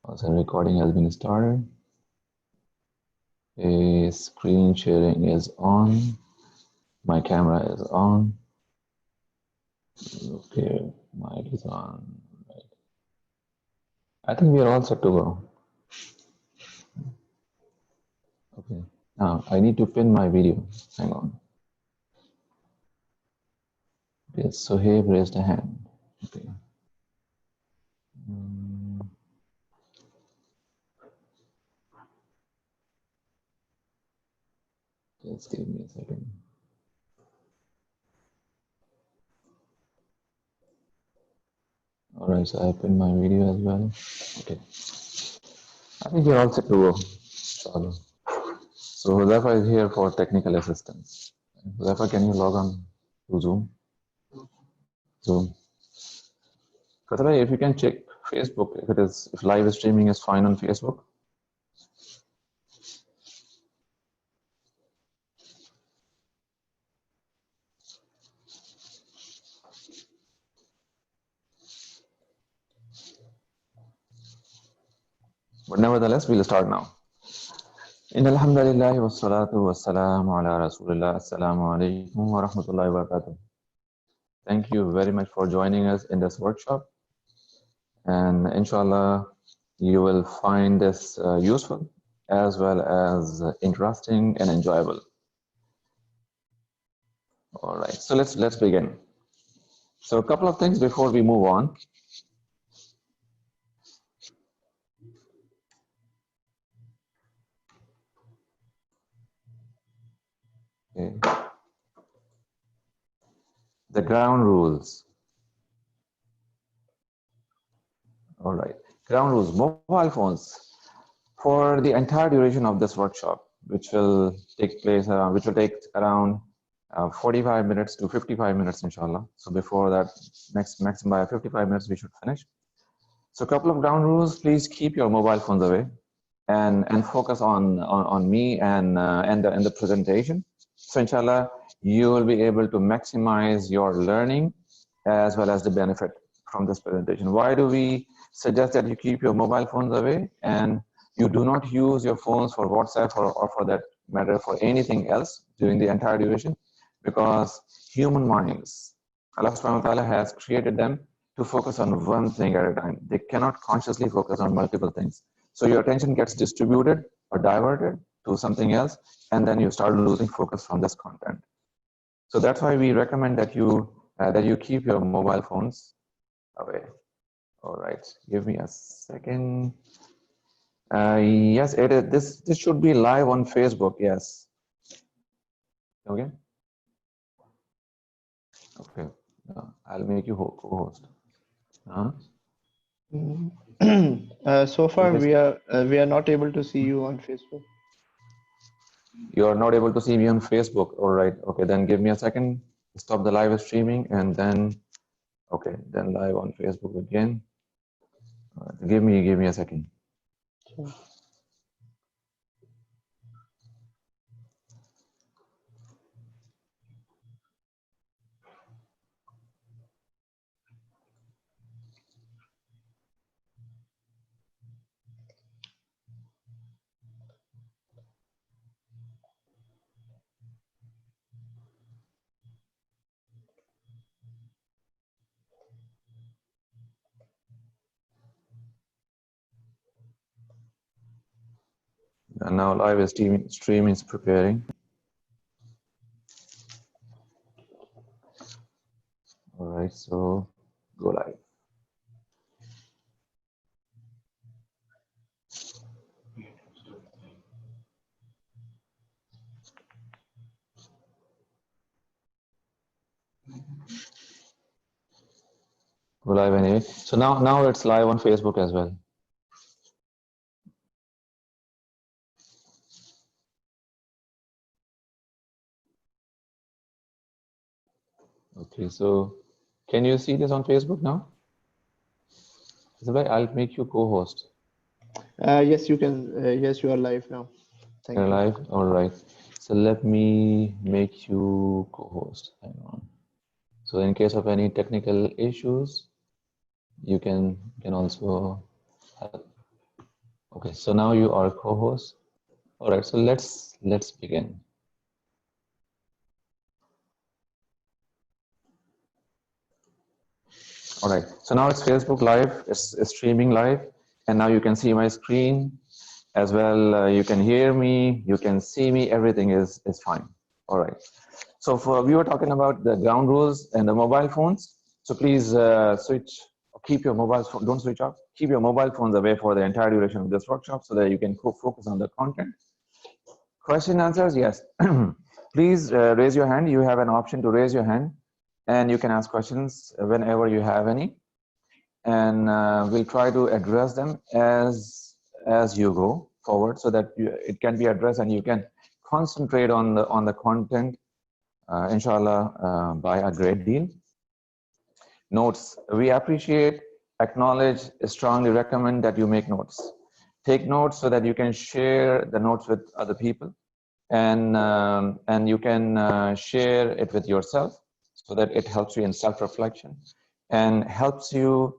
Also, recording has been started. A screen sharing is on. My camera is on. Okay, mic is on. Right. I think we are all set to go. Okay. Now I need to pin my video. Hang on. Okay, Sohaib raised a hand. Okay. Just give me a second. All right, so I pinned my video as well. Okay. I think you're all set to go. So Huzafa is here for technical assistance. Huzafa, can you log on to Zoom? Zoom. Katara, if you can check Facebook, if live streaming is fine on Facebook. But nevertheless, we'll start now. Inna alhamdulillahi wassalatu wassalamu ala rasulillah. Assalamu alaikum wa rahmatullahi wa barakatuh. Thank you very much for joining us in this workshop. And inshallah, you will find this useful as well as interesting and enjoyable. All right, so let's begin. So a couple of things before we move on. Okay. The ground rules. All right, ground rules. Mobile phones for the entire duration of this workshop, which will take around 45 minutes to 55 minutes, inshallah. So before that, maximum by 55 minutes, we should finish. So a couple of ground rules. Please keep your mobile phones away and focus on me and the presentation. So inshallah, you will be able to maximize your learning as well as the benefit from this presentation. Why do we suggest that you keep your mobile phones away and you do not use your phones for WhatsApp or for that matter for anything else during the entire duration? Because human minds, Allah subhanahu wa ta'ala has created them to focus on one thing at a time. They cannot consciously focus on multiple things. So your attention gets distributed or diverted to something else, and then you start losing focus from this content. So that's why we recommend that you keep your mobile phones away. All right, give me a second. Yes, it is. This should be live on Facebook. Yes. Okay. Okay. I'll make you co-host. So far, we are not able to see you on Facebook. You are not able to see me on Facebook. All right. Okay. Then give me a second. Stop the live streaming and then, okay, then live on Facebook again. Give me a second. Sure. And now live stream is preparing. All right, so go live. Go live anyway. So now it's live on Facebook as well. Okay, so can you see this on Facebook now? I'll make you co-host. Yes, you can. Yes, you are live now. Thank you. Live. All right. So let me make you co-host. Hang on. So in case of any technical issues, you can also help. Okay, so now you are co-host. All right, so let's begin. All right, so now it's Facebook Live, it's streaming live, and now you can see my screen as well. You can hear me, you can see me, everything is fine. All right, so we were talking about the ground rules and the mobile phones. So please keep your mobile phone, don't switch off, keep your mobile phones away for the entire duration of this workshop so that you can focus on the content. Question answers, yes. Please raise your hand. You have an option to raise your hand and you can ask questions whenever you have any. And we'll try to address them as you go forward so that it can be addressed and you can concentrate on the content, inshallah, by a great deal. Notes, we appreciate, acknowledge, strongly recommend that you make notes. Take notes so that you can share the notes with other people. And you can share it with yourself so that it helps you in self-reflection and helps you,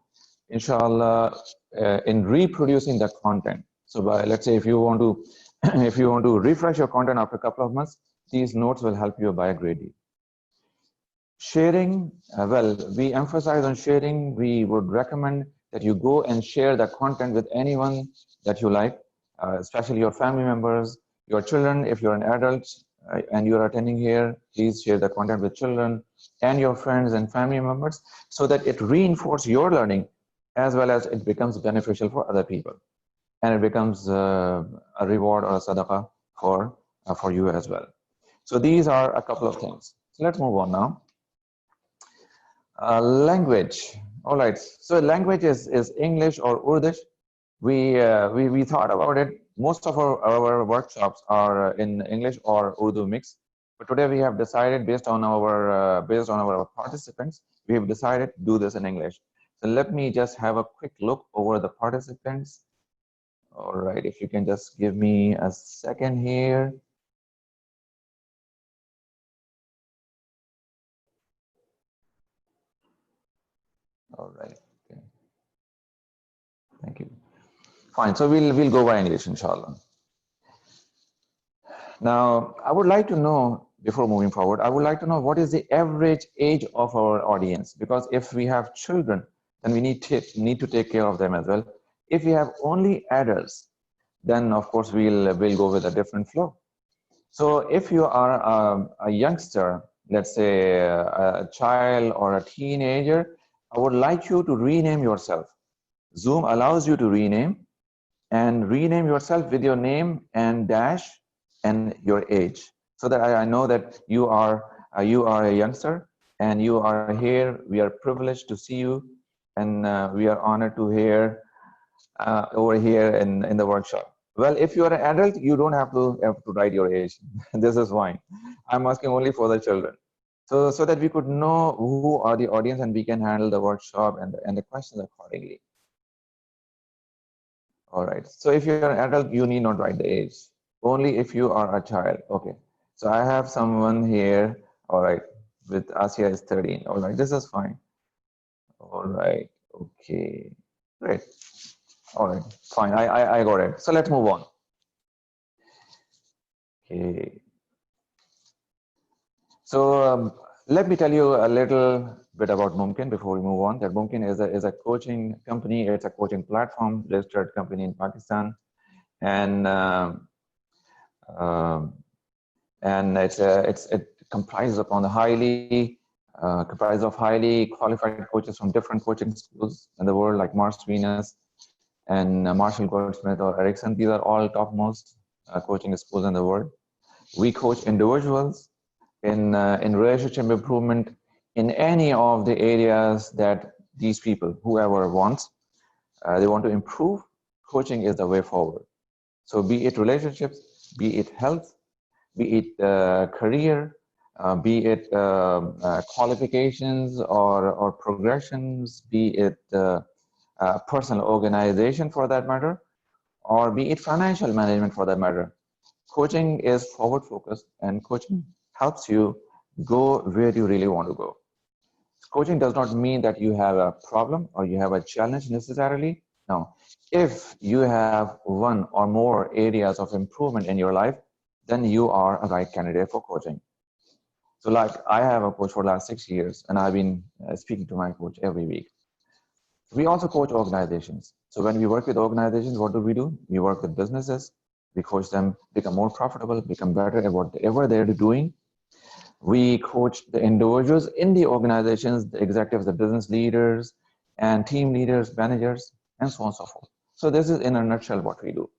inshallah, in reproducing the content. So by, let's say, if you want to if you want to refresh your content after a couple of months, these notes will help you by a great deal. Sharing, well, we emphasize on sharing. We would recommend that you go and share the content with anyone that you like, especially your family members, your children. If you're an adult and you're attending here, please share the content with children and your friends and family members so that it reinforces your learning as well as it becomes beneficial for other people. And it becomes a reward or a sadaqah for you as well. So these are a couple of things. So let's move on now. Language. All right. So language is English or Urdu. We thought about it. Most of our workshops are in English or Urdu mix. But today we have decided, based on our participants, we have decided to do this in English. So let me just have a quick look over the participants. All right. If you can just give me a second here. All right. Okay. Thank you. Fine. So we'll go by English, inshallah. Now, I would like to know, before moving forward, I would like to know what is the average age of our audience, because if we have children, then we need to take care of them as well. If we have only adults, then of course we'll go with a different flow. So if you are a youngster, let's say a child or a teenager, I would like you to rename yourself. Zoom allows you to rename yourself with your name and dash and your age, so that I know that you are a youngster and you are here. We are privileged to see you, and we are honored to hear over here in the workshop. Well, if you are an adult, you don't have to write your age. This is fine. I'm asking only for the children, so that we could know who are the audience and we can handle the workshop and the questions accordingly. All right. So if you're an adult, you need not write the age. Only if you are a child. Okay. So I have someone here. All right. With Asia is 13. All right. This is fine. All right. Okay. Great. All right. Fine. I got it. So let's move on. Okay. So let me tell you a little bit about MUMKIN before we move on. That MUMKIN is a coaching company. It's a coaching platform, registered company in Pakistan, and it comprises upon the highly qualified coaches from different coaching schools in the world, like Mars Venus and Marshall Goldsmith or Ericsson. These are all topmost coaching schools in the world. We coach individuals in relationship improvement in any of the areas that these people, whoever wants, they want to improve. Coaching is the way forward. So be it relationships, be it health, be it career, be it qualifications or progressions, be it personal organization for that matter, or be it financial management for that matter. Coaching is forward focused, and coaching helps you go where you really want to go. Coaching does not mean that you have a problem or you have a challenge necessarily. Now, if you have one or more areas of improvement in your life, then you are a right candidate for coaching. So like I have a coach for the last 6 years, and I've been speaking to my coach every week. We also coach organizations. So when we work with organizations, what do? We work with businesses. We coach them become more profitable, become better at whatever they're doing. We coach the individuals in the organizations, the executives, the business leaders, and team leaders, managers, and so on and so forth. So this is in a nutshell what we do.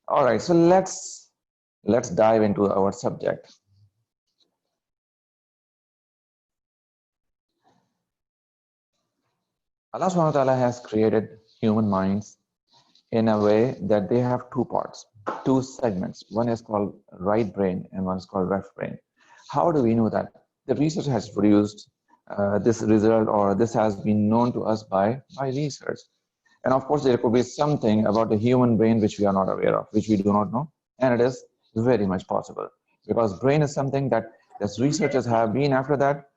All right, so let's dive into our subject. Allah subhanahu wa ta'ala has created human minds in a way that they have two parts, two segments. One is called right brain and one is called left brain. How do we know that? The research has produced this result, or this has been known to us by research. And of course, there could be something about the human brain which we are not aware of, which we do not know. And it is very much possible, because brain is something that researchers have been after that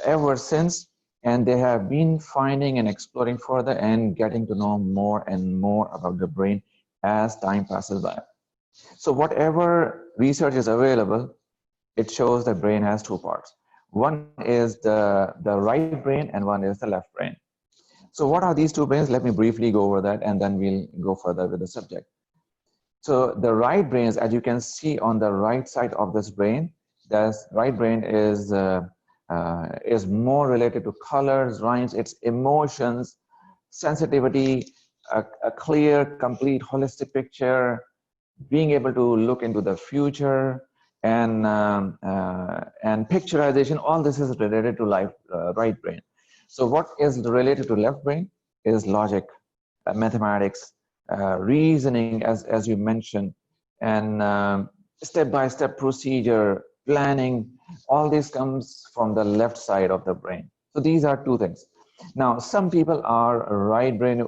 ever since, and they have been finding and exploring further and getting to know more and more about the brain as time passes by. So whatever research is available, it shows that brain has two parts. One is the right brain and one is the left brain. So what are these two brains? Let me briefly go over that, and then we'll go further with the subject. So the right brain, as you can see on the right side of this brain, the right brain is more related to colors, rhymes, its emotions, sensitivity, a clear, complete, holistic picture, being able to look into the future, and picturization. All this is related to right brain. So what is related to left brain is logic, mathematics, reasoning, as you mentioned, and step-by-step procedure, planning. All this comes from the left side of the brain. So these are two things. Now, some people are right brain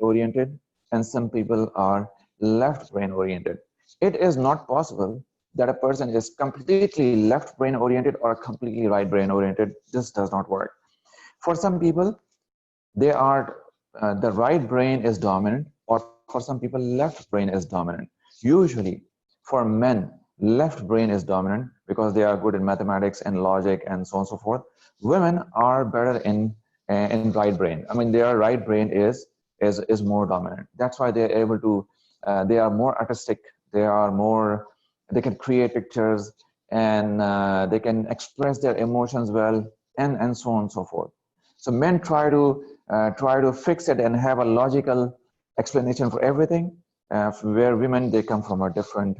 oriented, and some people are left brain oriented. It is not possible that a person is completely left brain oriented or completely right brain oriented. This does not work. For some people, they are the right brain is dominant, or for some people, left brain is dominant. Usually, for men, left brain is dominant because they are good in mathematics and logic and so on and so forth. Women are better in right brain. I mean, their right brain is more dominant. That's why they're able to. They are more artistic. They can create pictures, and they can express their emotions well, and so on and so forth. So men try to fix it and have a logical explanation for everything, where women, they come from a different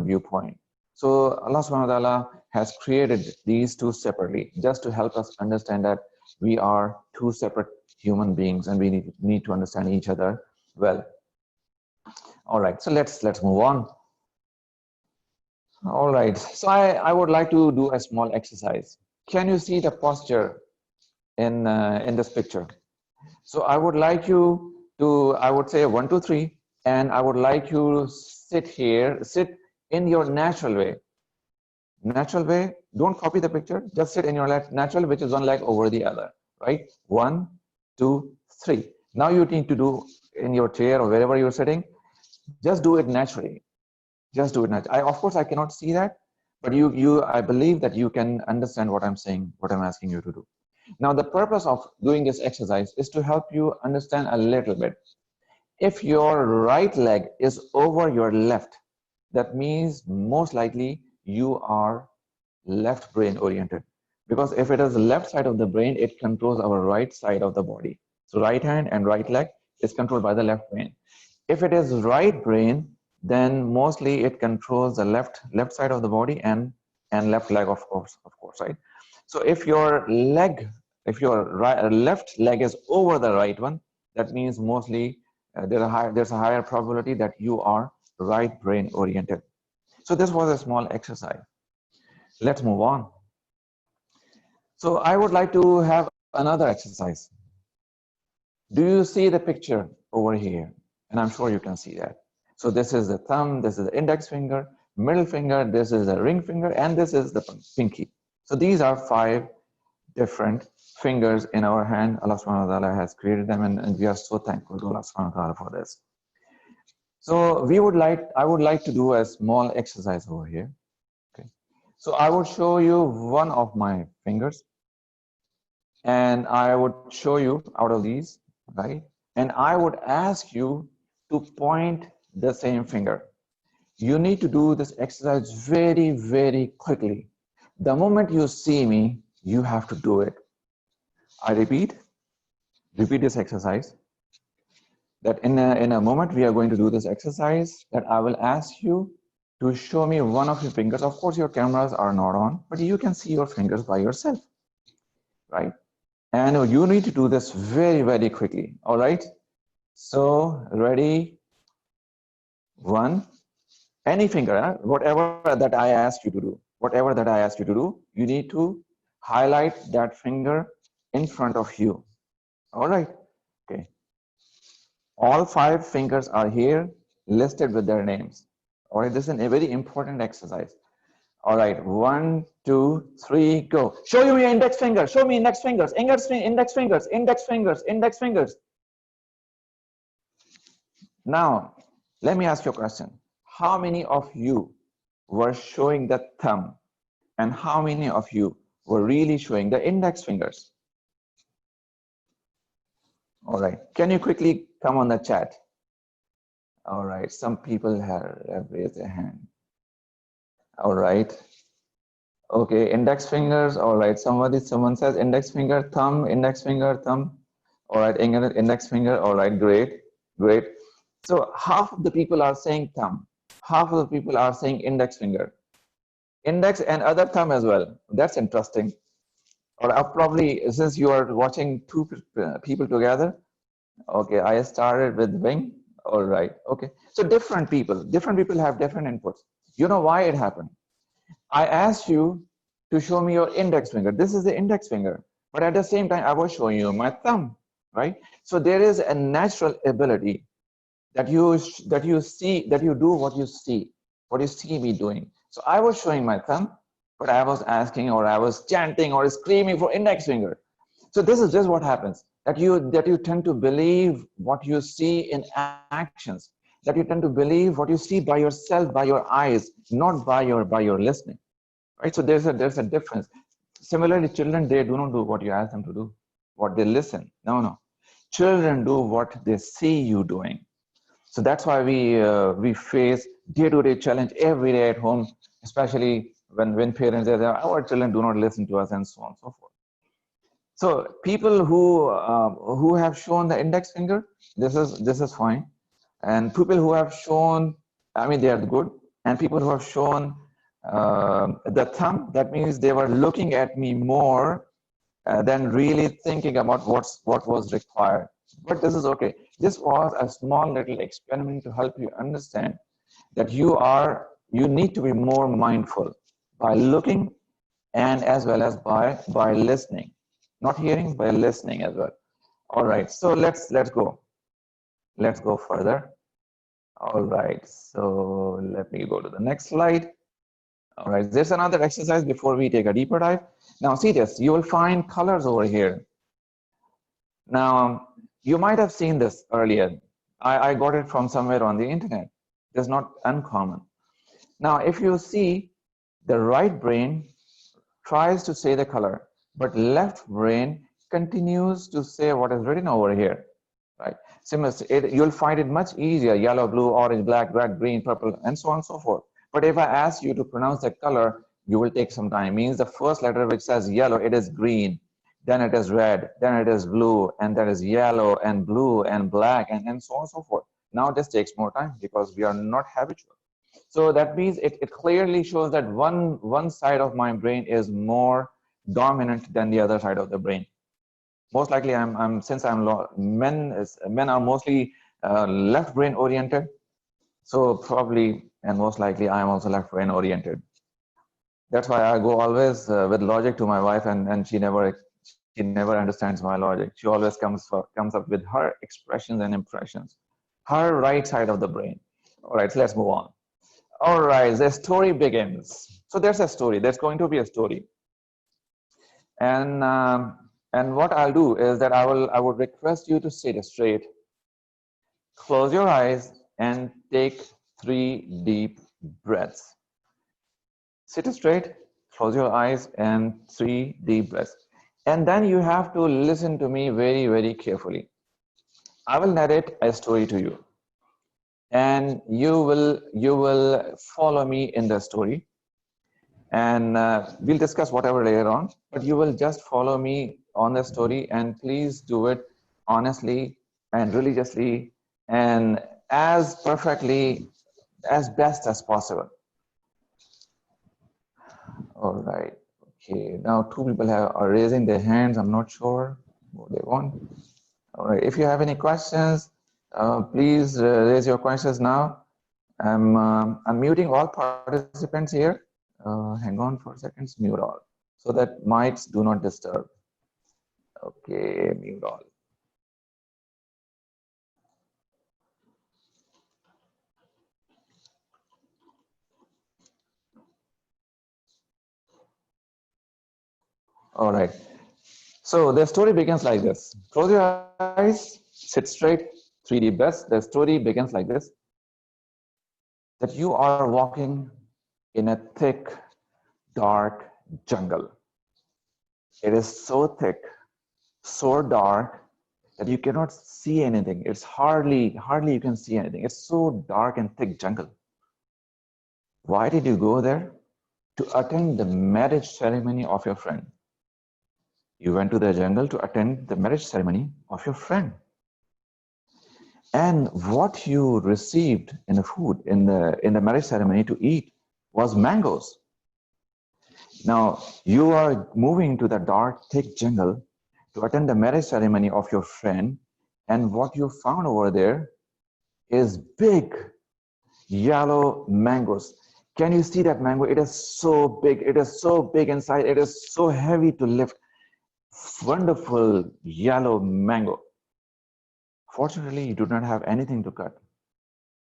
viewpoint. So Allah subhanahu wa ta'ala has created these two separately, just to help us understand that we are two separate human beings, and we need to understand each other well. All right, so let's move on. All right, so I would like to do a small exercise. Can you see the posture in this picture? So I would like you to, I would say 1, 2, 3, and I would like you to sit in your natural way. Natural way, don't copy the picture, just sit in your natural, which is one leg over the other, right? 1, 2, 3. Now you need to do in your chair or wherever you're sitting, just do it naturally. Just do it naturally. Of course, I cannot see that, but I believe that you can understand what I'm saying, what I'm asking you to do. Now, the purpose of doing this exercise is to help you understand a little bit. If your right leg is over your left, that means most likely you are left brain oriented. Because if it is the left side of the brain, it controls our right side of the body. So right hand and right leg is controlled by the left brain. If it is right brain, then mostly it controls the left side of the body and left leg, of course, right? So if your left leg is over the right one, that means mostly there's a higher probability that you are right brain oriented. So this was a small exercise. Let's move on. So I would like to have another exercise. Do you see the picture over here? And I'm sure you can see that. So this is the thumb, this is the index finger, middle finger, this is the ring finger, and this is the pinky. So these are 5 different fingers in our hand. Allah subhanahu wa ta'ala has created them, and we are so thankful to Allah subhanahu wa ta'ala for this. So I would like to do a small exercise over here. Okay. So I would show you one of my fingers, and I would show you out of these, right? And I would ask you to point the same finger. You need to do this exercise very, very quickly. The moment you see me, you have to do it. I repeat this exercise. That in a moment we are going to do this exercise, that I will ask you to show me one of your fingers. Of course, your cameras are not on, but you can see your fingers by yourself, right? And you need to do this very, very quickly, all right? So, ready? One, any finger, whatever that I ask you to do, whatever that I ask you to do, you need to highlight that finger in front of you, all right? Okay. All 5 fingers are here listed with their names. All right, this is a very important exercise. All right, 1, 2, 3, go. Show me your index finger. Show me index fingers. Index fingers. Index fingers. Index fingers. Now, let me ask you a question. How many of you were showing the thumb, and how many of you were really showing the index fingers? All right, can you quickly come on the chat? All right, some people have raised their hand. All right. Okay, index fingers. All right, someone says index finger, thumb, index finger, thumb. All right, index finger. All right, great, great. So half of the people are saying thumb. Half of the people are saying index finger. Index and other thumb as well. That's interesting. Or probably, since you are watching 2 people together, okay, I started with wing. All right, okay. So different people have different inputs. You know why it happened? I asked you to show me your index finger. This is the index finger. But at the same time, I was showing you my thumb, right? So there is a natural ability that you do what you see me doing. So I was showing my thumb, but I was asking, or I was chanting or screaming for index finger. So this is just what happens, that you tend to believe what you see in actions, that you tend to believe what you see by yourself, by your eyes, not by your listening, right? So there's a difference. Similarly, children, they do not do what you ask them to do, what they listen. No. Children do what they see you doing. So that's why we face day-to-day challenge every day at home, especially when parents say that our children do not listen to us, and so on and so forth. So people who have shown the index finger, this is fine, and people who have shown, I mean, they are good, and people who have shown the thumb, that means they were looking at me more than really thinking about what was required. But this is okay. This was a small little experiment to help you understand that you need to be more mindful by looking, and as well as by listening, not hearing, by listening as well. All right, so let's go further. All right, so let me go to the next slide. All right, there's another exercise before we take a deeper dive. Now see this, you will find colors over here. Now, you might have seen this earlier. I got it from somewhere on the internet. It's not uncommon. Now, if you see, the right brain tries to say the color, but left brain continues to say what is written over here, right? Similarly, you'll find it much easier: yellow, blue, orange, black, red, green, purple, and so on and so forth. But if I ask you to pronounce the color, you will take some time. It means the first letter which says yellow, it is green, then it is red, then it is blue, and there is yellow and blue and black, and so on and so forth. Now this takes more time because we are not habitual. So that means it clearly shows that one side of my brain is more dominant than the other side of the brain. Most likely, men are mostly left brain oriented. So probably, and most likely, I am also left brain oriented. That's why I go always with logic to my wife, and she never understands my logic. She always comes up with her expressions and impressions, her right side of the brain. All right, so let's move on. All right, the story begins. So there's a story. There's going to be a story. And And what I'll do is that I would request you to sit straight, close your eyes, and take 3 deep breaths. Sit straight, close your eyes, and 3 deep breaths. And then you have to listen to me very, very carefully. I will narrate a story to you, and you will follow me in the story, and we'll discuss whatever later on. But you will just follow me on the story, and please do it honestly and religiously and as perfectly as best as possible. All right. Okay. Now 2 people are raising their hands. I'm not sure what they want. All right. If you have any questions, please raise your questions now. I'm muting all participants here. Hang on for seconds. Mute all, so that mics do not disturb. Okay, mute all. All right. So the story begins like this. Close your eyes, sit straight, 3 deep breaths. The story begins like this: that you are walking in a thick, dark jungle. It is so thick, so dark that you cannot see anything. It's hardly you can see anything. It's so dark and thick jungle. Why did you go there? To attend the marriage ceremony of your friend. You went to the jungle to attend the marriage ceremony of your friend. And what you received in the food in the marriage ceremony to eat was mangoes. Now you are moving to the dark, thick jungle to attend the marriage ceremony of your friend, and what you found over there is big yellow mangoes. Can you see that mango? It is so big. It is so big inside. It is so heavy to lift. Wonderful yellow mango. Fortunately, you do not have anything to cut.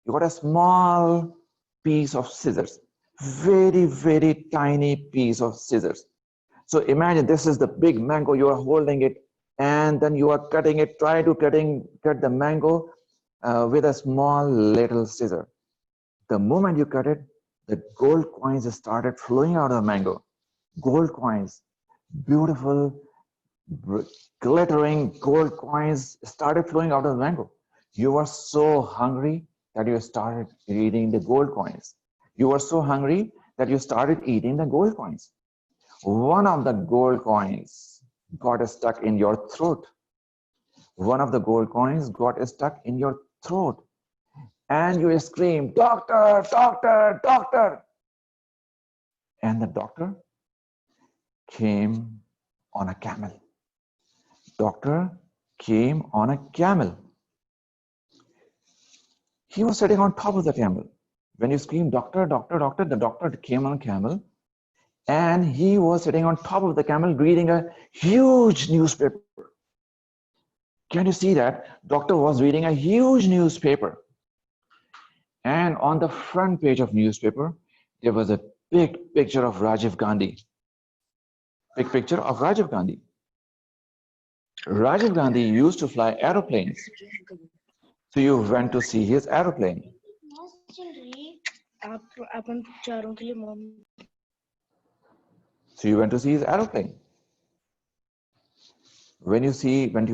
You got a small piece of scissors, very, very tiny piece of scissors. So imagine this is the big mango, you are holding it, and then you are cutting it. Try to cut the mango with a small little scissor. The moment you cut it, the gold coins started flowing out of the mango. Gold coins, beautiful, glittering gold coins started flowing out of the mango. You were so hungry that you started eating the gold coins. You were so hungry that you started eating the gold coins. One of the gold coins got stuck in your throat. One of the gold coins got stuck in your throat. And you screamed, "Doctor, doctor, doctor." And the doctor came on a camel. Doctor came on a camel. He was sitting on top of the camel. When you screamed, "Doctor, doctor, doctor," the doctor came on a camel, and he was sitting on top of the camel reading a huge newspaper. Can you see that? Doctor was reading a huge newspaper. And on the front page of newspaper, there was a big picture of Rajiv Gandhi. Big picture of Rajiv Gandhi. Rajiv Gandhi used to fly aeroplanes. So you went to see his aeroplane. So you went to see his aeroplane. When you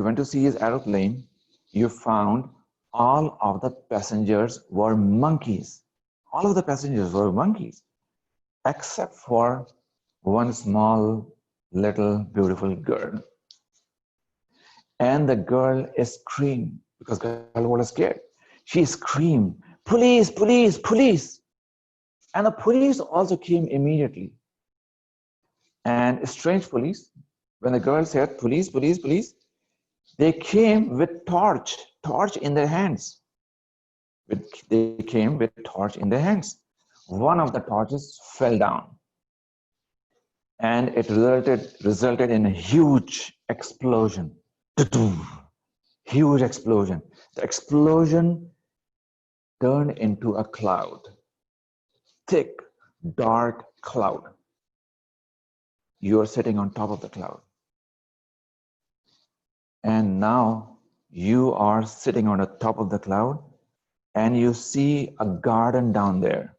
went to see his aeroplane, you found all of the passengers were monkeys. All of the passengers were monkeys, except for one small, little, beautiful girl. And the girl screamed because girl was scared. She screamed, "Police, police, police!" And the police also came immediately. And strange police, when the girl said, "Police, police, police," they came with torch in their hands. They came with torch in their hands. One of the torches fell down, and it resulted in a huge explosion. Huge explosion. The explosion turned into a cloud, thick, dark cloud. You are sitting on top of the cloud. And now you are sitting on the top of the cloud and you see a garden down there,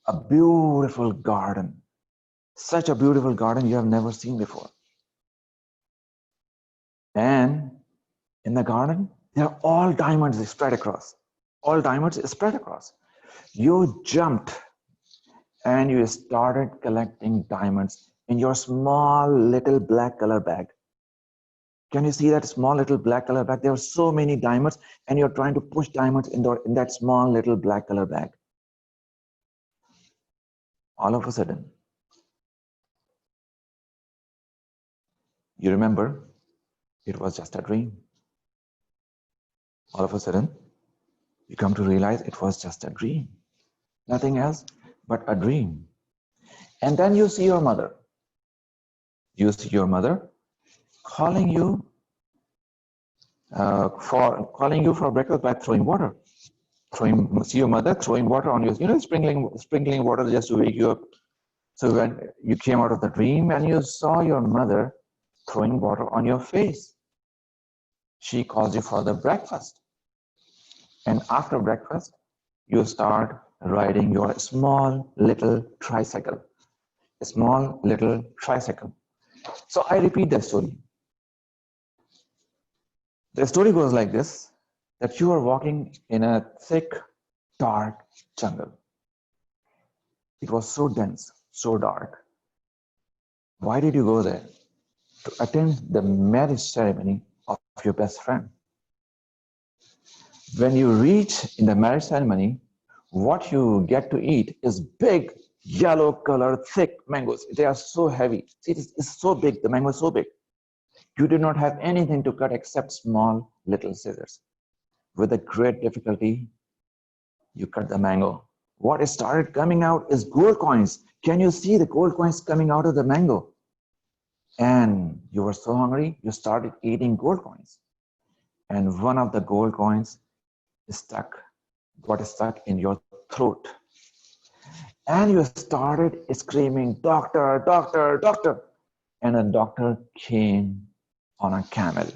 a beautiful garden, such a beautiful garden you have never seen before. And in the garden, there are all diamonds spread across, all diamonds spread across. You jumped and you started collecting diamonds in your small little black color bag. Can you see that small little black color bag? There are so many diamonds and you're trying to push diamonds in that small little black color bag. All of a sudden, you remember it was just a dream. All of a sudden, you come to realize it was just a dream. Nothing else but a dream. And then you see your mother. You see your mother calling you for breakfast by throwing water. See your mother throwing water on you, sprinkling water just to wake you up. So when you came out of the dream and you saw your mother throwing water on your face, she calls you for the breakfast. And after breakfast, you start riding your small little tricycle. A small little tricycle. So I repeat the story. The story goes like this, that you are walking in a thick, dark jungle. It was so dense, so dark. Why did you go there? To attend the marriage ceremony of your best friend. When you reach in the marriage ceremony, what you get to eat is big, yellow colored, thick mangoes. They are so heavy. See, it's so big, the mango is so big. You did not have anything to cut except small little scissors. With a great difficulty, you cut the mango. What started coming out is gold coins. Can you see the gold coins coming out of the mango? And you were so hungry, you started eating gold coins. And one of the gold coins got stuck in your throat. And you started screaming, "Doctor, doctor, doctor." And a doctor came on a camel.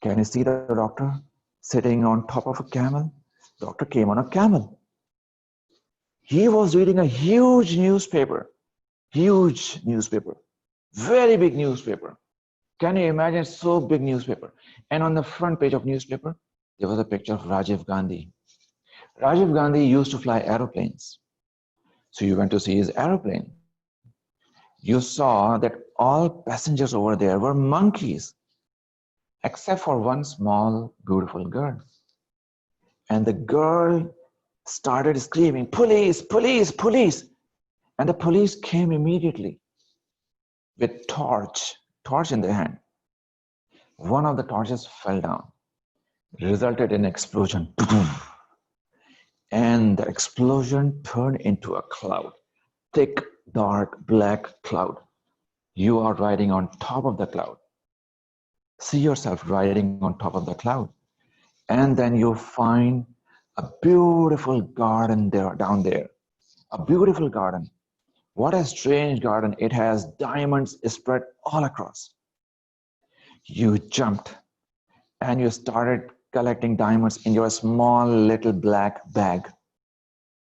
Can you see the doctor sitting on top of a camel? Doctor came on a camel. He was reading a huge newspaper, very big newspaper. Can you imagine, so big newspaper? And on the front page of newspaper, there was a picture of Rajiv Gandhi. Rajiv Gandhi used to fly aeroplanes. So you went to see his aeroplane. You saw that all passengers over there were monkeys, except for one small, beautiful girl. And the girl started screaming, "Police, police, police." And the police came immediately with torch in their hand. One of the torches fell down, resulted in an explosion. And the explosion turned into a cloud, thick, dark, black cloud. You are riding on top of the cloud. See yourself riding on top of the cloud. And then you find a beautiful garden down there. A beautiful garden. What a strange garden. It has diamonds spread all across. You jumped and you started collecting diamonds in your small little black bag.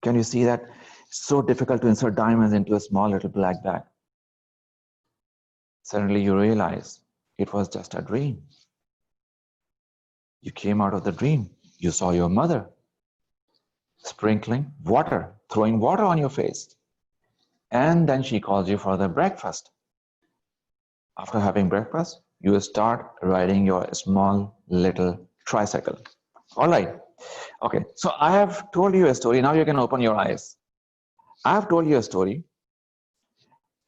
Can you see that? It's so difficult to insert diamonds into a small little black bag. Suddenly you realize it was just a dream. You came out of the dream. You saw your mother sprinkling water, throwing water on your face. And then she calls you for the breakfast. After having breakfast, you start riding your small little tricycle. All right. Okay, so I have told you a story. Now you can open your eyes. I have told you a story,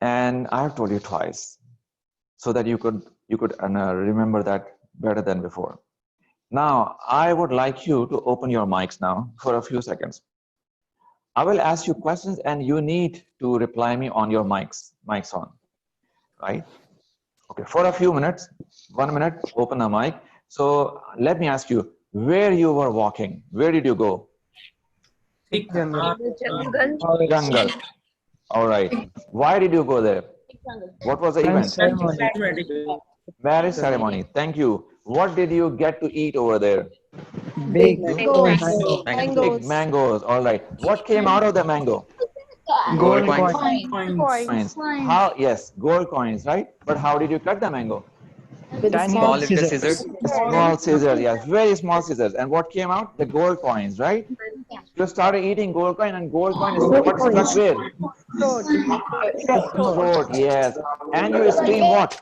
and I have told you twice, so that you could remember that better than before. Now, I would like you to open your mics now for a few seconds. I will ask you questions, and you need to reply me on your mics on, right? Okay, for a few minutes, 1 minute, open the mic. So let me ask you, where you were walking, where did you go? Jungle. Jungle. All right. Why did you go there? What was the event? Ceremony. Marriage ceremony. Thank you. What did you get to eat over there? Big Big mangoes. All right. What came out of the mango? gold Coins. coin. Coins. How? Yes, gold coins, right? But how did you cut the mango? Tiny Small little scissors. scissors. Small scissors. Yes, very small scissors. And what came out? The gold coins, right? You started eating gold coin, and gold coin is what stuck where? Throat. Yes. And you scream what?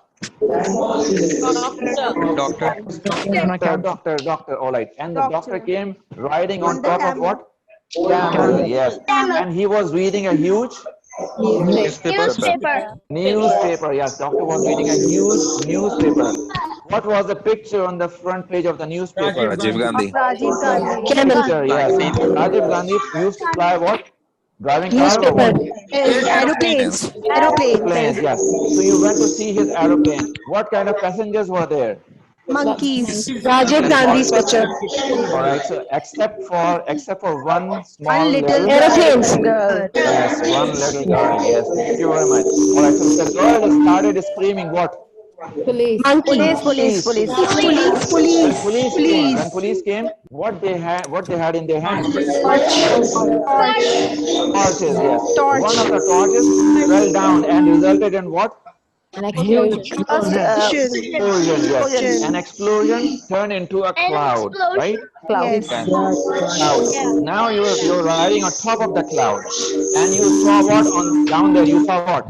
Doctor. Doctor. All right. And the doctor came riding on top of what? Camel. Yes. And he was reading a huge Newspaper. newspaper. Yes, doctor was reading a huge newspaper. What was the picture on the front page of the newspaper? Rajiv Gandhi. Picture. Yes. Vaccine. Rajiv Gandhi used to fly what? Driving car or what? Aeroplanes. Aeroplanes. Yes. So you went to see his aeroplane. What kind of passengers were there? Rajiv Gandhi's picture. All right. So except for one small little Aeroplanes. yes, one little girl. Yes. Thank you very much. All right. So the girl started screaming what? Monkey. When police came, what they had in their hands? Torches, yes. One of the torches fell down and resulted in what? Explosion, yes. An explosion turned into a cloud, right? Okay. Cloud. Now you're riding on top of the cloud, and you saw what on down there? You saw what?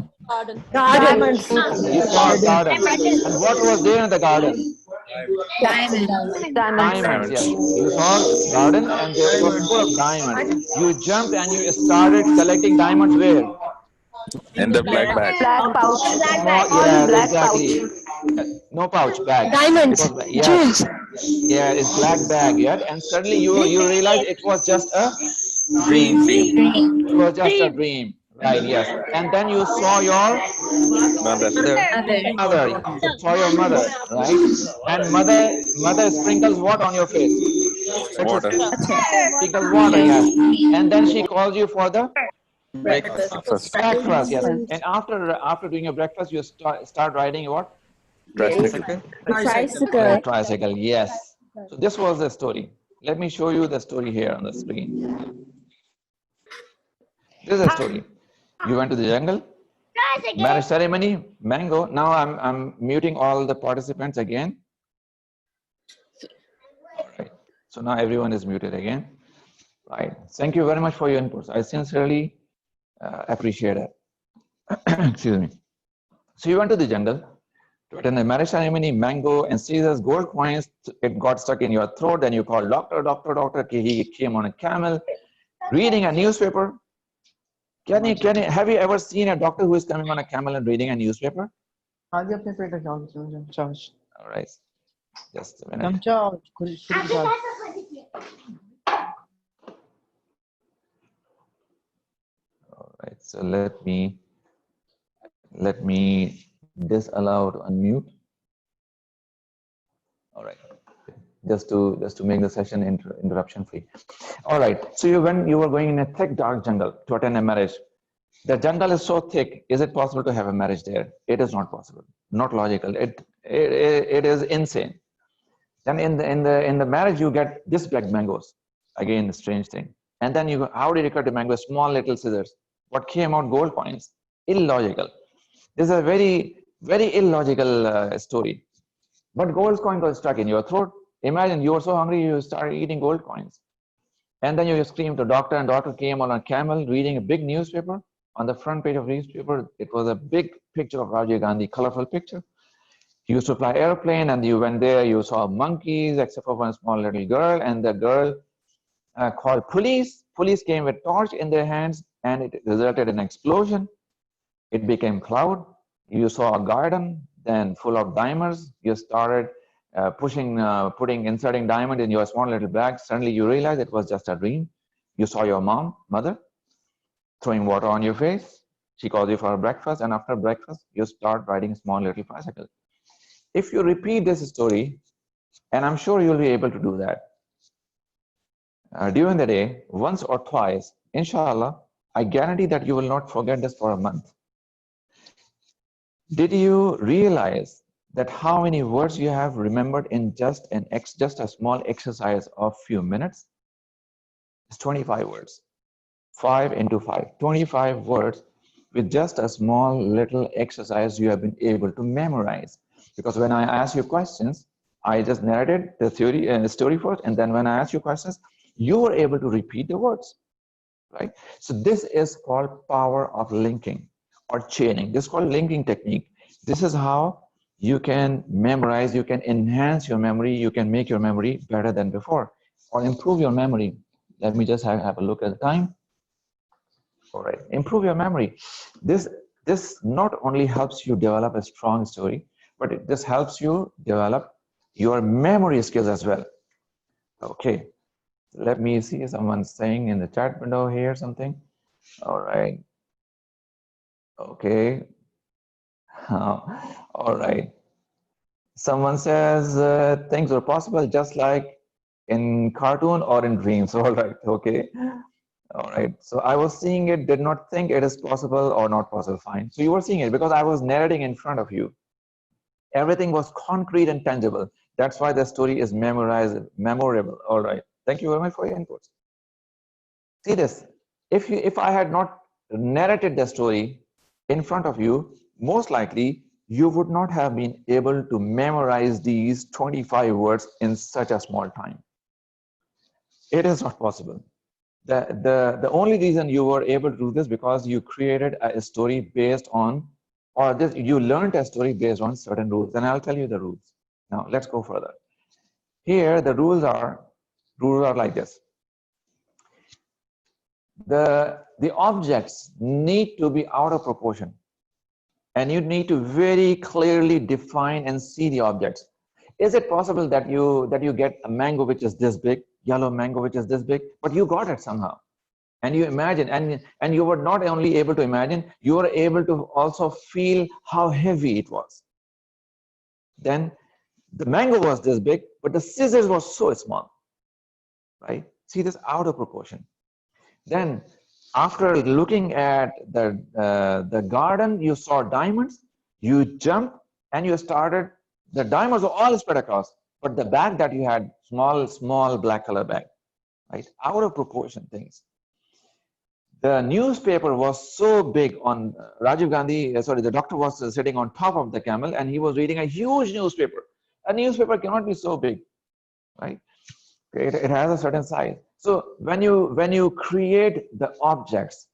Garden. You saw a garden. And what was there in the garden? Diamonds, yes. Diamonds. You saw garden and it was full of diamonds. You jumped and you started collecting diamonds where? And the black bag. Small, yes, exactly. No pouch, bag. It Diamonds. was, yes, Jewels. yeah, it's black bag, yeah. And suddenly you realize it was just a Dream. dream. It was just a dream, right? Yes. And then you saw your Mother. mother. You saw your mother, right? And mother sprinkles what on your face? Water. Sprinkles water, yes. And then she calls you for the Breakfast. breakfast, yes. And after doing your breakfast, you start riding what? Tricycle. Tricycle, yes. So this was the story. Let me show you the story here on the screen. This is a story. You went to the jungle, marriage ceremony, mango. Now I'm muting all the participants again. All right. So now everyone is muted again. Right. Thank you very much for your inputs. I sincerely appreciate it. Excuse me. So you went to the jungle to attend a marriage ceremony, mango and scissors, gold coins. It got stuck in your throat. Then you called doctor. He came on a camel, reading a newspaper. Have you ever seen a doctor who is coming on a camel and reading a newspaper? All right. Just a minute. All right. So let me disallow to unmute. All right. Just to make the session interruption free. All right. So you were going in a thick dark jungle to attend a marriage. The jungle is so thick. Is it possible to have a marriage there? It is not possible. Not logical. It is insane. Then in the marriage you get this big mangoes. Again, the strange thing. And then how did you cut the mango? Small little scissors. What came out? Gold coins. Illogical. This is a very illogical story. But gold coin got stuck in your throat. Imagine you were so hungry you started eating gold coins. And then you screamed to doctor, and doctor came on a camel reading a big newspaper. On the front page of the newspaper, it was a big picture of Rajiv Gandhi, colorful picture. He used to fly airplane, and you went there, you saw monkeys, except for one small little girl, and the girl called police. Police came with torch in their hands, and it resulted in an explosion. It became cloud. You saw a garden, then full of diamonds. You started inserting diamond in your small little bag. Suddenly you realized it was just a dream. You saw your mother, throwing water on your face. She calls you for breakfast, and after breakfast, you start riding a small little bicycle. If you repeat this story, and I'm sure you'll be able to do that, during the day, once or twice, inshallah, I guarantee that you will not forget this for a month. Did you realize that how many words you have remembered in just a small exercise of few minutes? It's 25 words. 5 into 5, 25 words with just a small little exercise you have been able to memorize. Because when I ask you questions, I just narrated the theory and the story first, and then when I ask you questions, you were able to repeat the words, right? So this is called power of linking or chaining. This is called linking technique. This is how you can memorize, you can enhance your memory, you can make your memory better than before or improve your memory. Let me just have a look at the time. All right, improve your memory. This not only helps you develop a strong story, but this helps you develop your memory skills as well. Okay, let me see someone saying in the chat window here something. All right. Okay. All right. Someone says things are possible just like in cartoon or in dreams. All right. Okay. All right. So I was seeing it, did not think it is possible or not possible. Fine. So you were seeing it because I was narrating in front of you. Everything was concrete and tangible. That's why the story is memorable. All right. Thank you very much for your inputs. See this. If I had not narrated the story in front of you, most likely you would not have been able to memorize these 25 words in such a small time. It is not possible. The only reason you were able to do this because you created a story based on, or this, you learned a story based on certain rules, and I'll tell you the rules. Now let's go further. Here the rules are like this. The objects need to be out of proportion, and you need to very clearly define and see the objects. Is it possible that you get a mango which is this big, yellow mango which is this big, but you got it somehow? And you imagine, and you were not only able to imagine, you were able to also feel how heavy it was. Then the mango was this big, but the scissors were so small, right? See this out of proportion. Then after looking at the garden, you saw diamonds, you jumped and you started, the diamonds were all spread across, but the bag that you had, small black color bag, right? Out of proportion things. The newspaper was so big on Rajiv Gandhi, sorry, the doctor was sitting on top of the camel and he was reading a huge newspaper. A newspaper cannot be so big, right? It has a certain size. So when you create the objects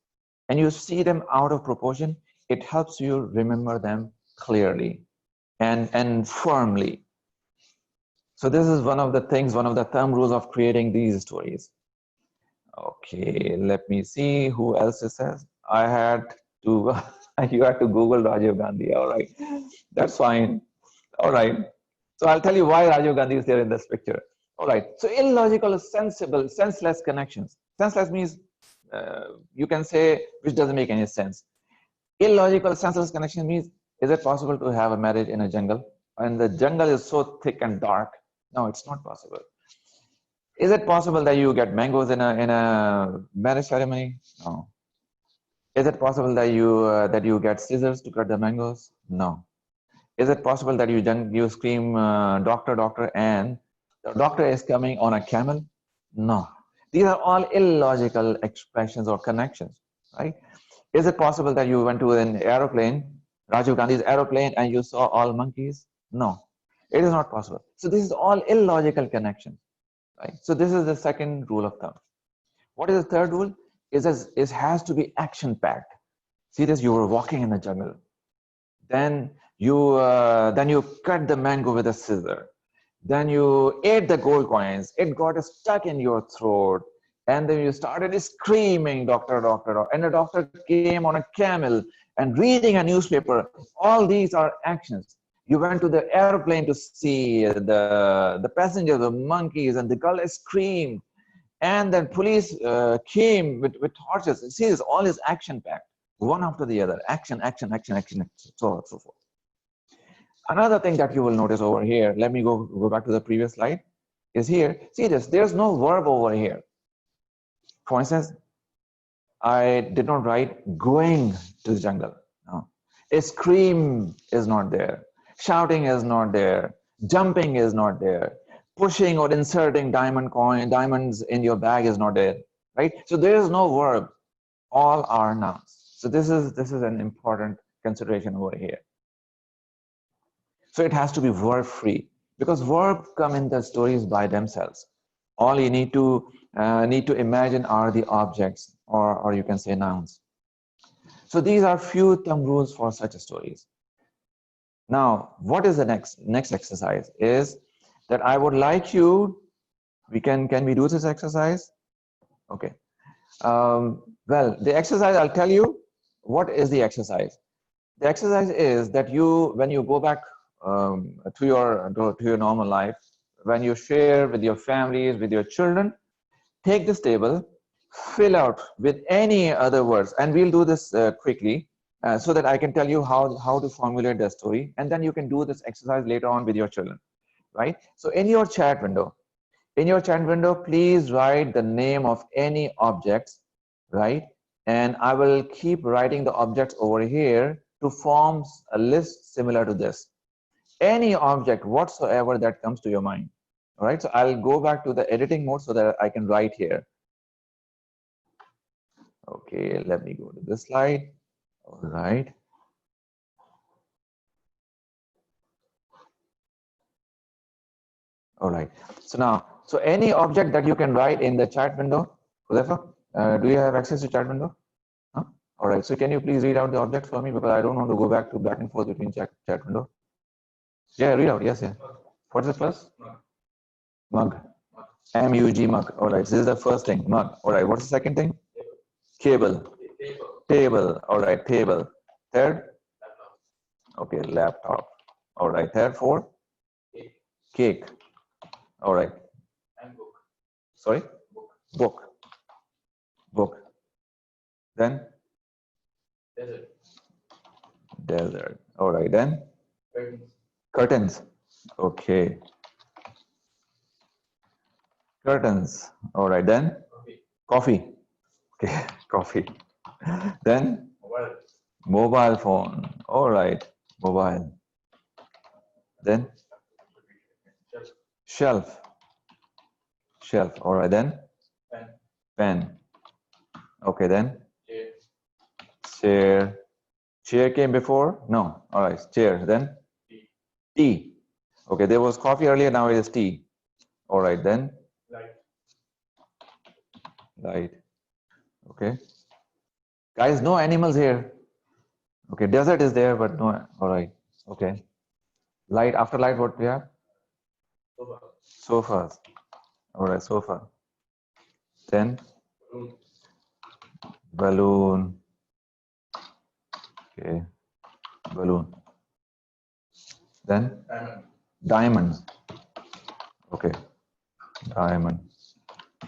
and you see them out of proportion, it helps you remember them clearly and firmly. So this is one of the things, one of the thumb rules of creating these stories. Okay, let me see who else it says. I had to, you had to Google Rajiv Gandhi. All right, that's fine. All right. So I'll tell you why Rajiv Gandhi is there in this picture. All right. So illogical, sensible, senseless connections. Senseless means you can say which doesn't make any sense. Illogical, senseless connection means, is it possible to have a marriage in a jungle? And the jungle is so thick and dark. No, it's not possible. Is it possible that you get mangoes in a marriage ceremony? No. Is it possible that you get scissors to cut the mangoes? No. Is it possible that you scream doctor, doctor, and the doctor is coming on a camel? No. These are all illogical expressions or connections, right? Is it possible that you went to an aeroplane, Rajiv Gandhi's aeroplane, and you saw all monkeys? No, it is not possible. So this is all illogical connections, right? So this is the second rule of thumb. What is the third rule? It has to be action-packed. See this, you were walking in the jungle. Then you cut the mango with a scissor. Then you ate the gold coins. It got stuck in your throat. And then you started screaming, doctor, doctor, doctor. And the doctor came on a camel and reading a newspaper. All these are actions. You went to the airplane to see the passengers, the monkeys, and the girl screamed. And then police came with torches. See, this all is action-packed, one after the other. Action, action, action, action, so on and so forth. Another thing that you will notice over here, let me go back to the previous slide, is here. See this, there's no verb over here. For instance, I did not write going to the jungle. No. A scream is not there. Shouting is not there. Jumping is not there. Pushing or inserting diamonds in your bag is not there, right? So there is no verb. All are nouns. So this is an important consideration over here. So it has to be verb free, because verbs come in the stories by themselves. All you need to imagine are the objects, or you can say nouns. So these are few thumb rules for such stories. Now, what is the next exercise? Is that I would like you. Can we do this exercise? Okay. Well, the exercise, I'll tell you what is the exercise. The exercise is that when you go back to your normal life, when you share with your families, with your children, take this table, fill out with any other words, and we'll do this quickly so that I can tell you how to formulate the story, and then you can do this exercise later on with your children, right? So in your chat window, please write the name of any objects, right? And I will keep writing the objects over here to form a list similar to this. Any object whatsoever that comes to your mind. All right, so I'll go back to the editing mode so that I can write here. Okay, let me go to this slide. All right. All right. So any object that you can write in the chat window. Huzafa, do you have access to chat window? Huh? All right. So can you please read out the object for me, because I don't want to go back and forth between chat window. Yeah, read out. Yes, yeah. What's the first? Mug. M-U-G, mug. All right. So this is the first thing. Mug. All right. What's the second thing? Cable. Table. All right. Table. Third? Okay. Laptop. All right. Third, fourth? Cake. All right. And book. Sorry? Book. Book. Then? Desert. All right. Then? Curtains. Okay. Curtains. All right. Then? Coffee. Okay. Coffee. Then? Mobile phone. All right. Mobile. Then? Shelf. Shelf. All right. Then? Pen. Okay. Then? Chair. Chair came before? No. All right. Chair. Then? Tea. Okay. There was coffee earlier. Now it is tea. All right. Then? Light. Okay. Guys, no animals here. Okay. Desert is there, but no. All right. Okay. Light. After light, what we have? Sofas. All right. Sofa. Then? Balloon. Okay. Balloon. Then? Diamond. Okay. Diamond.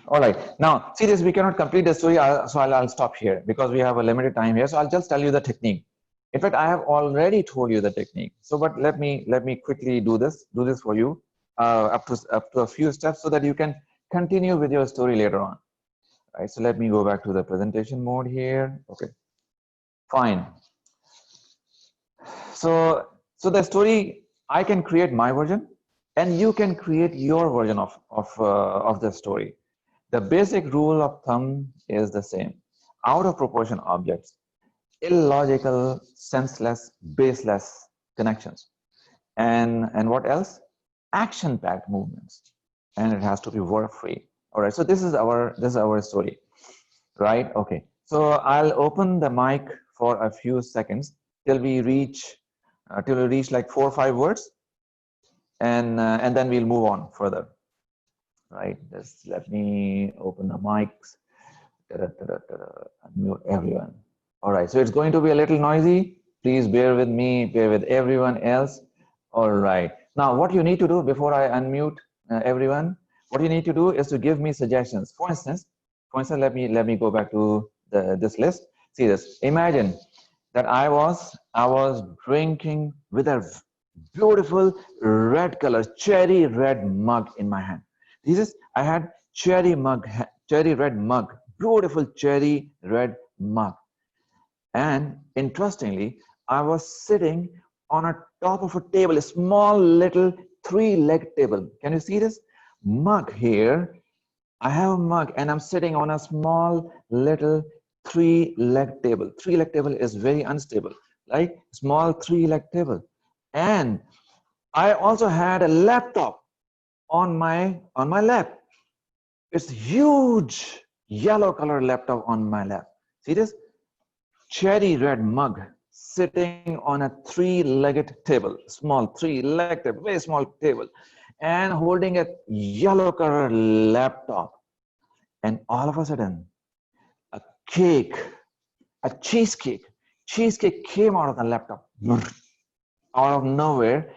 All right. Now, see this, we cannot complete the story, so I'll stop here because we have a limited time here. So I'll just tell you the technique. In fact, I have already told you the technique. So, but let me quickly do this for you up to a few steps so that you can continue with your story later on. Right. So let me go back to the presentation mode here. Okay. Fine. So the story, I can create my version, and you can create your version of the story. The basic rule of thumb is the same. Out of proportion objects, illogical, senseless, baseless connections, and what else? Action-packed movements, and it has to be verb-free. All right. So this is our story, right? Okay. So I'll open the mic for a few seconds till we reach like 4 or 5 words, and then we'll move on further. Right, just let me open the mics. Unmute everyone. All right, so it's going to be a little noisy. Please bear with me, bear with everyone else. All right, now what you need to do before I unmute everyone, what you need to do is to give me suggestions. For instance, let me go back to this list. See this. Imagine that I was drinking with a beautiful red color, cherry red mug in my hand. I had cherry red mug, beautiful cherry red mug. And interestingly, I was sitting on a top of a table, a small little 3-leg table. Can you see this? Mug here. I have a mug and I'm sitting on a small little 3-leg table. 3-leg table is very unstable, like small 3-leg table. And I also had a laptop on my lap. It's huge yellow color laptop on my lap. See this? Cherry red mug sitting on a 3-legged table, small 3-leg table, very small table, and holding a yellow color laptop. And all of a sudden, a cheesecake came out of the laptop. Out of nowhere,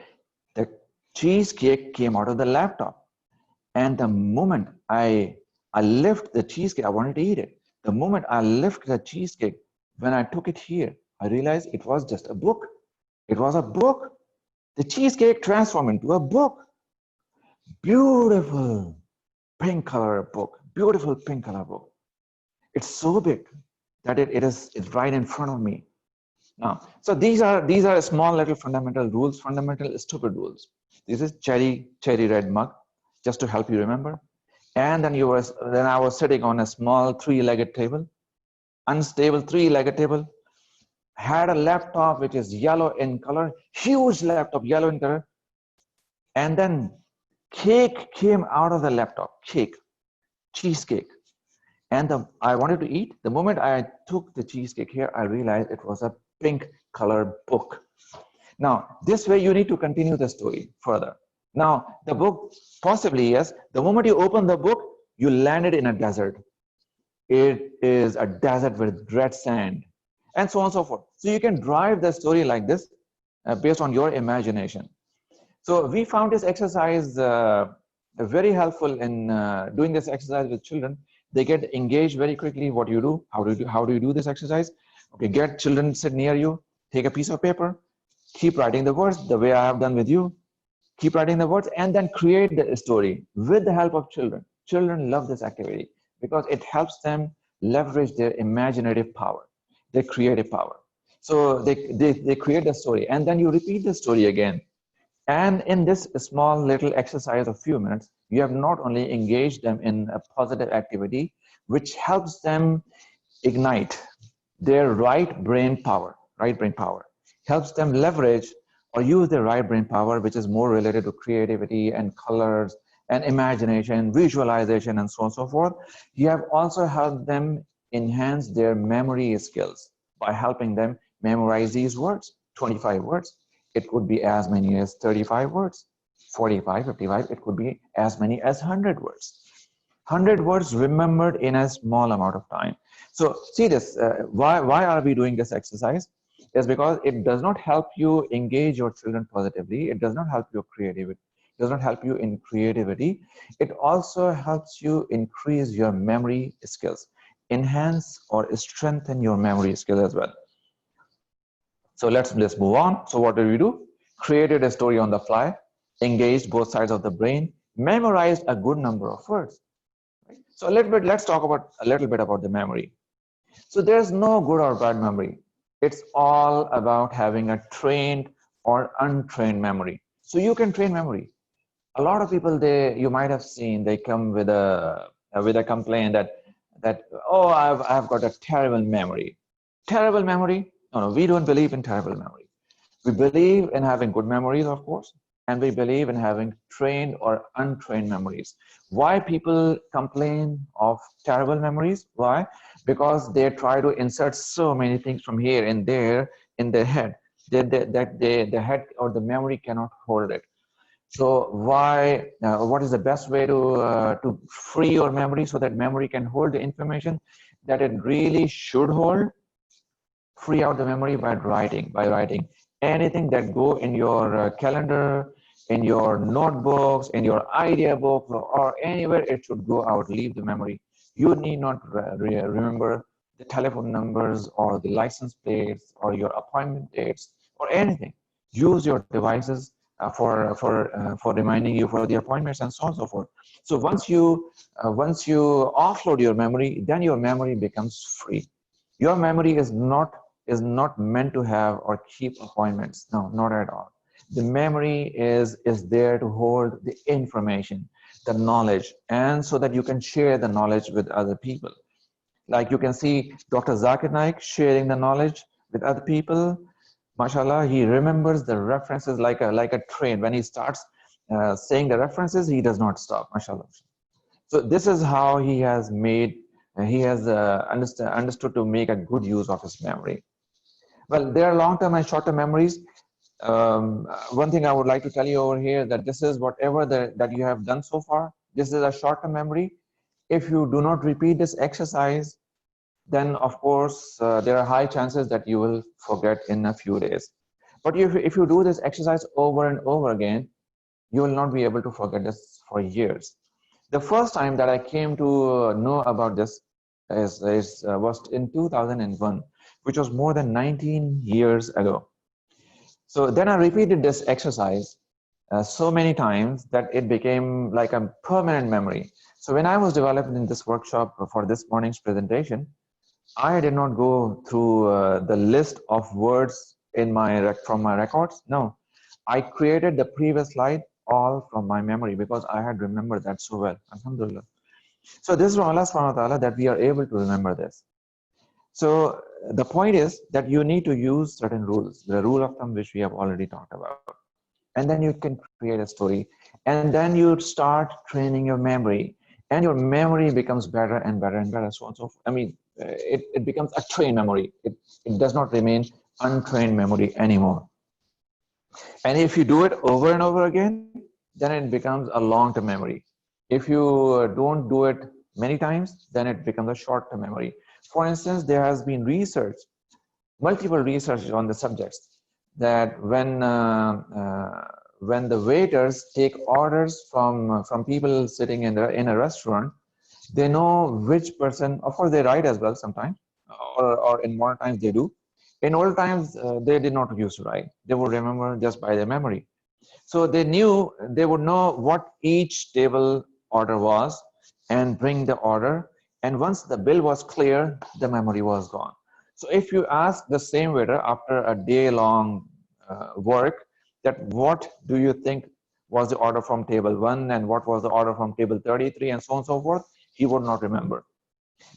the cheesecake came out of the laptop. And the moment I lift the cheesecake, I wanted to eat it. The moment I lift the cheesecake, when I took it here, I realized it was just a book. It was a book. The cheesecake transformed into a book. Beautiful pink color book. Beautiful pink color book. It's so big that it's right in front of me. Now, so these are small little fundamental rules, fundamental stupid rules. This is cherry red mug, just to help you remember. And then I was sitting on a small 3-legged table, unstable 3-legged table, had a laptop which is yellow in color, huge laptop, yellow in color. And then cake came out of the laptop, cheesecake. And I wanted to eat. The moment I took the cheesecake here, I realized it was a pink colored book. Now, this way you need to continue the story further. Now, the book, possibly, yes, the moment you open the book, you landed in a desert. It is a desert with red sand, and so on and so forth. So you can drive the story like this based on your imagination. So we found this exercise very helpful in doing this exercise with children. They get engaged very quickly. What do you do? How do you do this exercise? Okay, get children sit near you, take a piece of paper, keep writing the words the way I have done with you. Keep writing the words and then create the story with the help of children. Children love this activity because it helps them leverage their imaginative power, their creative power. So they create the story and then you repeat the story again. And in this small little exercise of few minutes, you have not only engaged them in a positive activity, which helps them ignite their right brain power, helps them leverage or use their right brain power, which is more related to creativity and colors and imagination, visualization, and so on and so forth. You have also helped them enhance their memory skills by helping them memorize these words, 25 words. It could be as many as 35 words, 45, 55. It could be as many as 100 words. 100 words remembered in a small amount of time. So see this, why are we doing this exercise? Is because it does not help you engage your children positively. It does not help your creativity. It does not help you in creativity. It also helps you increase your memory skills, enhance or strengthen your memory skills as well. So let's move on. So what did we do? Created a story on the fly, engaged both sides of the brain, memorized a good number of words. So let's talk about a little bit about the memory. So there's no good or bad memory. It's all about having a trained or untrained memory. So you can train memory. A lot of people, you might have seen, they come with a complaint that oh, I've got a terrible memory. Terrible memory? No, we don't believe in terrible memory. We believe in having good memories, of course, and we believe in having trained or untrained memories. Why people complain of terrible memories? Why? Because they try to insert so many things from here and there in their head that the head or the memory cannot hold it. So why? What is the best way to free your memory so that memory can hold the information that it really should hold? Free out the memory by writing anything that go in your calendar, in your notebooks, in your idea book, or anywhere it should go out. Leave the memory. You need not remember the telephone numbers or the license plates or your appointment dates or anything. Use your devices for reminding you for the appointments and so on and so forth. So once you offload your memory, then your memory becomes free. Your memory is not is not meant to have or keep appointments. No, not at all. The memory is there to hold the information, the knowledge, and so that you can share the knowledge with other people. Like you can see Dr. Zakir Naik sharing the knowledge with other people. Mashallah, he remembers the references like a train. When he starts saying the references, he does not stop, mashallah. So this is how he has made, he has understood to make a good use of his memory. Well, there are long-term and short-term memories. One thing I would like to tell you over here that this is whatever that you have done so far. This is a short-term memory. If you do not repeat this exercise, then of course there are high chances that you will forget in a few days. But if you do this exercise over and over again, you will not be able to forget this for years. The first time that I came to know about this was in 2001, which was more than 19 years ago. So then I repeated this exercise so many times that it became like a permanent memory. So when I was developing this workshop for this morning's presentation, I did not go through the list of words in from my records. No, I created the previous slide all from my memory because I had remembered that so well. Alhamdulillah. So this is from Allah subhanahu wa ta'ala that we are able to remember this. So the point is that you need to use certain rules, the rule of thumb which we have already talked about. And then you can create a story. And then you start training your memory. And your memory becomes better and better and better, so on and so forth. I mean, it becomes a trained memory. It does not remain untrained memory anymore. And if you do it over and over again, then it becomes a long-term memory. If you don't do it many times, then it becomes a short-term memory. For instance, there has been research, multiple research on the subjects, that when the waiters take orders from people sitting in a restaurant, they know which person, of course they write as well sometimes, or in modern times they do. In old times, they did not used to write. They would remember just by their memory. So they would know what each table order was and bring the order. And once the bill was clear, the memory was gone. So if you ask the same waiter after a day-long work, that what do you think was the order from table 1 and what was the order from table 33 and so on and so forth, he would not remember.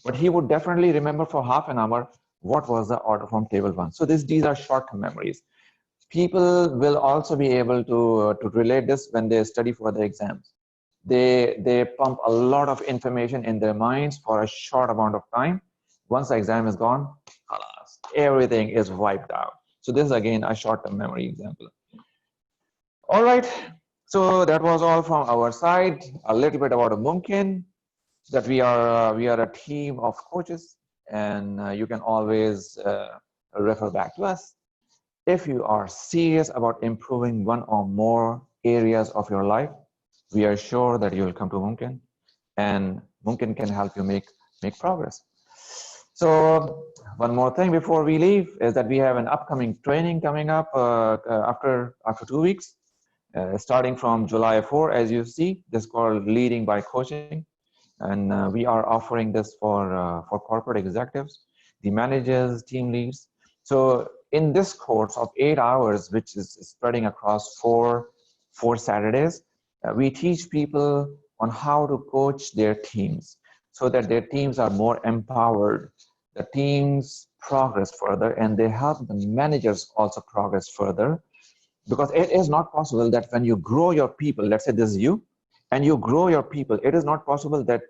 But he would definitely remember for half an hour what was the order from table 1. So these are short-term memories. People will also be able to relate this when they study for the exams. They pump a lot of information in their minds for a short amount of time. Once the exam is gone, everything is wiped out. So this is again a short-term memory example. All right, so that was all from our side. A little bit about MUMKIN, that we are a team of coaches, and you can always refer back to us. If you are serious about improving one or more areas of your life, we are sure that you will come to MUMKIN, and MUMKIN can help you make progress. So one more thing before we leave is that we have an upcoming training coming up after 2 weeks, starting from July 4, as you see. This is called Leading by Coaching, and we are offering this for corporate executives, the managers, team leads. So in this course of 8 hours, which is spreading across four Saturdays, we teach people on how to coach their teams so that their teams are more empowered, the teams progress further, and they help the managers also progress further. Because it is not possible that when you grow your people, let's say this is you, and you grow your people, it is not possible that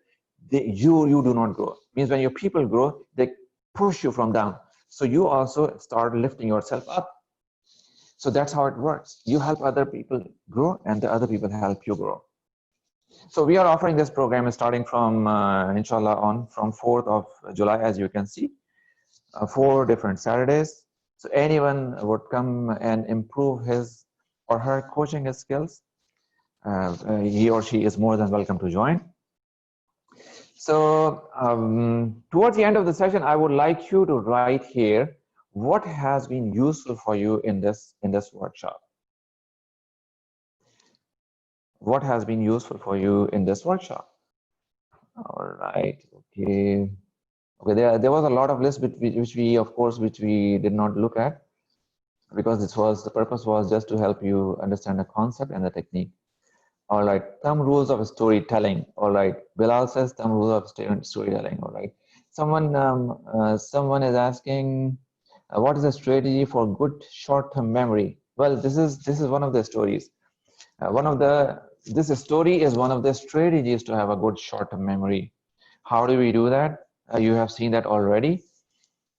you do not grow. It means when your people grow, they push you from down. So you also start lifting yourself up. So that's how it works. You help other people grow, and the other people help you grow. So we are offering this program starting from, inshallah, from 4th of July, as you can see, 4 different Saturdays. So anyone would come and improve his or her coaching skills. He or she is more than welcome to join. So towards the end of the session, I would like you to write here what has been useful for you in this workshop. What has been useful for you in this workshop? All right, okay. Okay, there was a lot of lists which we of course which we did not look at, because the purpose was just to help you understand the concept and the technique. All right, thumb rules of storytelling. All right, Bilal says thumb rules of storytelling. All right, someone is asking, what is a strategy for good short-term memory? Well, this is one of the stories. This story is one of the strategies to have a good short-term memory. How do we do that? You have seen that already.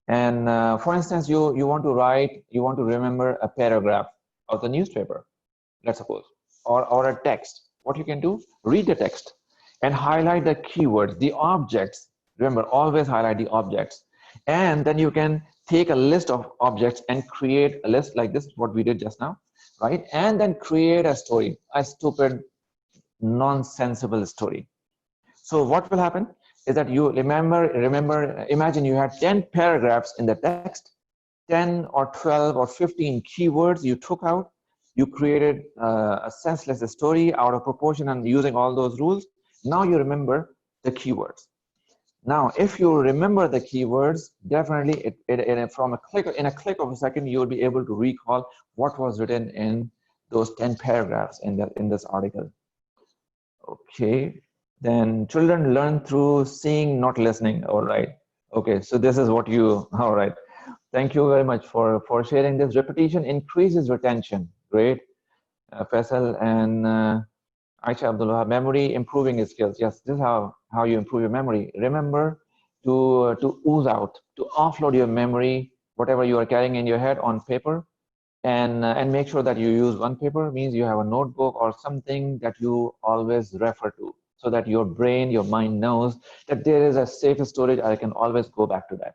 And for instance, you want to remember a paragraph of the newspaper, let's suppose, or a text. What you can do, read the text and highlight the keywords, the objects. Remember, always highlight the objects. And then you can take a list of objects and create a list like this, what we did just now, right? And then create a story, a stupid, nonsensible story. So what will happen is that you imagine you had 10 paragraphs in the text, 10 or 12 or 15 keywords you took out. You created a senseless story out of proportion and using all those rules. Now you remember the keywords. Now, if you remember the keywords, definitely from in a click of a second, you will be able to recall what was written in those 10 paragraphs in this article. Okay, then children learn through seeing, not listening. All right. Okay, so this is what you, all right. Thank you very much for sharing this. Repetition increases retention. Great. Faisal and Aisha Abdullah, memory improving skills. Yes, this is how you improve your memory. Remember to ooze out, to offload your memory, whatever you are carrying in your head on paper, and make sure that you use one paper, means you have a notebook or something that you always refer to, so that your brain, your mind knows that there is a safe storage. I can always go back to that.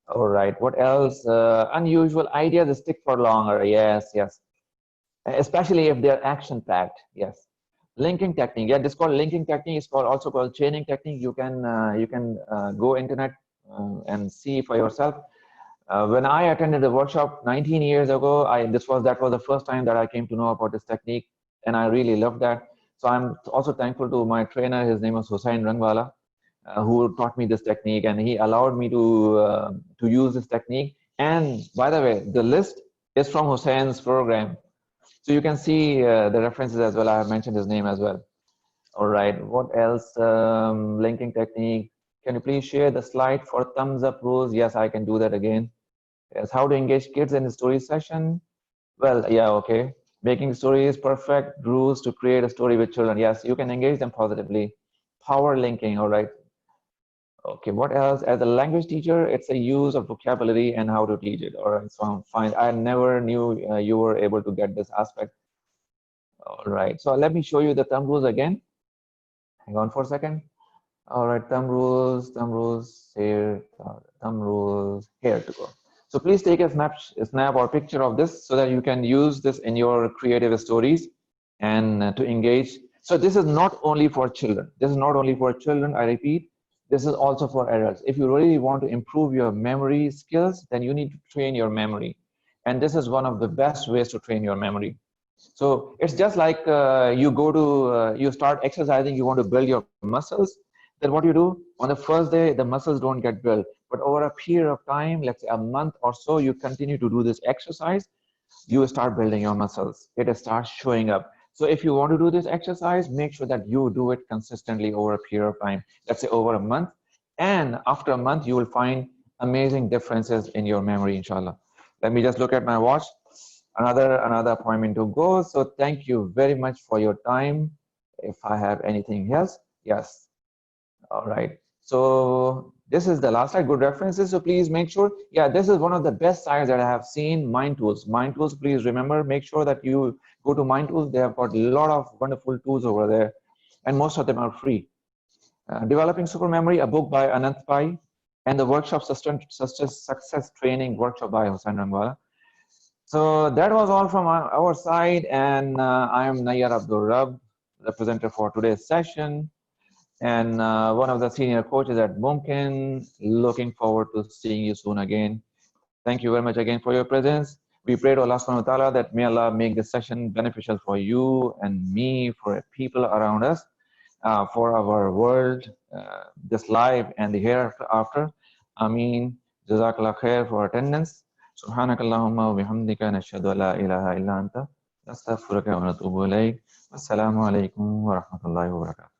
All right, what else? Unusual ideas stick for longer. Yes, yes. Especially if they're action-packed. Yes. Linking technique. Yeah, this is called linking technique. It's also called chaining technique. You can go internet and see for yourself. When I attended the workshop 19 years ago, that was the first time that I came to know about this technique, and I really loved that. So I'm also thankful to my trainer. His name was Hussain Rangwala, who taught me this technique, and he allowed me to use this technique. And by the way, the list is from Hussain's program, so you can see the references as well. I have mentioned his name as well. All right, what else? Linking technique. Can you please share the slide for thumbs up rules? Yes, I can do that again. Yes, how to engage kids in the story session? Well, yeah, okay. Making stories perfect rules to create a story with children. Yes, you can engage them positively. Power linking, all right. Okay, what else? As a language teacher, it's a use of vocabulary and how to teach it. All right, so fine. I never knew you were able to get this aspect. All right, so let me show you the thumb rules again. Hang on for a second. All right, thumb rules here, thumb rules here to go. So please take a snap or picture of this so that you can use this in your creative stories and to engage. So this is not only for children. This is not only for children, I repeat. This is also for adults. If you really want to improve your memory skills, then you need to train your memory. And this is one of the best ways to train your memory. So it's just like you start exercising, you want to build your muscles. Then what you do, on the first day, the muscles don't get built. But over a period of time, let's say a month or so, you continue to do this exercise, you start building your muscles. It starts showing up. So if you want to do this exercise, make sure that you do it consistently over a period of time, let's say over a month. And after a month, you will find amazing differences in your memory, inshallah. Let me just look at my watch. Another appointment to go. So thank you very much for your time. If I have anything else, yes. All right. So this is the last slide, good references. So please make sure, yeah, this is one of the best sites that I have seen, Mind Tools. Mind Tools, please remember, make sure that you go to Mind Tools. They have got a lot of wonderful tools over there, and most of them are free. Developing Super Memory, a book by Anant Pai, and the workshop Success Training workshop by Hussain Rangwala. So that was all from our side, and I am Nayyar Abdul Rab, representative for today's session, and one of the senior coaches at MUMKIN. Looking forward to seeing you soon again. Thank you very much again for your presence. We pray to Allah subhanahu wa ta'ala that may Allah make this session beneficial for you and me, for people around us. for our world, this life and the hereafter. Ameen. Jazakallah khair for attendance. Subhanakallahumma wa bihamdika nashhadu an la ilaha illa anta nastaghfiruka wa natubu ilayk. Assalamu alaikum wa rahmatullahi wa barakatuh.